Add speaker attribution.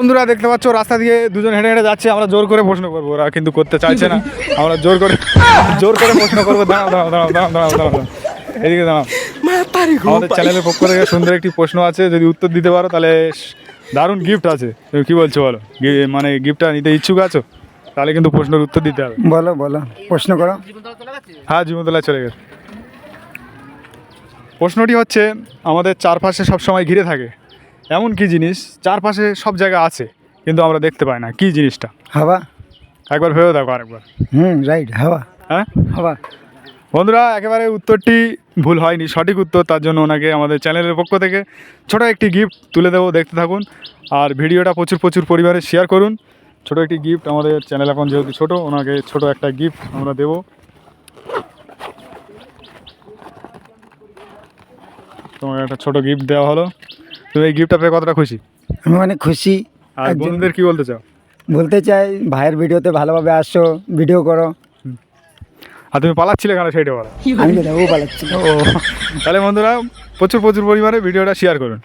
Speaker 1: বন্ধুরা দেখতে পাচ্ছ রাস্তা দিয়ে দুজন হেঁটে হেঁটে যাচ্ছে, আমরা জোর করে প্রশ্ন করবো, ওরা কিন্তু করতে চাইছে না। আমরা জোর করে প্রশ্ন করবো। দাঁড়াও দাঁড়াও দাঁড়াও দাঁড়াও দাঁড়াও দাঁড়াও দাঁড়াও, এদিকে দাঁড়াও। আমাদের চ্যানেলের পক্ষ থেকে সুন্দর একটি প্রশ্ন আছে, যদি উত্তর দিতে পারো তাহলে দারুণ গিফট আছে। তুমি কি বলছো বলো, মানে গিফটটা নিতে ইচ্ছুক আছো? তাহলে কিন্তু প্রশ্নের উত্তর দিতে হবে।
Speaker 2: বলো বলো, প্রশ্ন করো।
Speaker 1: হ্যাঁ, জীবনতলায় চলে গেছে। প্রশ্নটি হচ্ছে, আমাদের চারপাশে সবসময় ঘিরে থাকে এমন কি জিনিস চারপাশে সব জায়গায় আছে কিন্তু আমরা দেখতে পাই না, কি জিনিসটা?
Speaker 2: হাওয়া।
Speaker 1: একবার ভেবে দেখো আরেকবার।
Speaker 2: রাইট, হাওয়া।
Speaker 1: হ্যাঁ
Speaker 2: হাওয়া।
Speaker 1: বন্ধুরা, একেবারে উত্তরটি ভুল হয়নি, সঠিক উত্তর। তার জন্য ওনাকে আমাদের চ্যানেলের পক্ষ থেকে ছোটো একটি গিফট তুলে দেবো, দেখতে থাকুন। আর ভিডিওটা প্রচুর পরিমাণে শেয়ার করুন। ছোটো একটি গিফট, আমাদের চ্যানেল এখন যেহেতু ছোটো, ওনাকে ছোটো একটা গিফট আমরা দেবো। তোমাকে একটা ছোটো গিফট দেওয়া হলো। তুমি এই গিফটটা পেয়ে কতটা খুশি?
Speaker 2: আমি অনেক খুশি।
Speaker 1: আর বন্ধুদের কি বলতে চাও?
Speaker 2: বলতে চাই, ভাইয়ের ভিডিওতে ভালোভাবে আসো, ভিডিও করো।
Speaker 1: আর তুমি পালাচ্ছিলে কেন সেইটা বলো।
Speaker 2: আমি তো যাবো পালাচ্ছি।
Speaker 1: ও, তাহলে বন্ধুরা প্রচুর পরিমাণে ভিডিওটা শেয়ার করুন।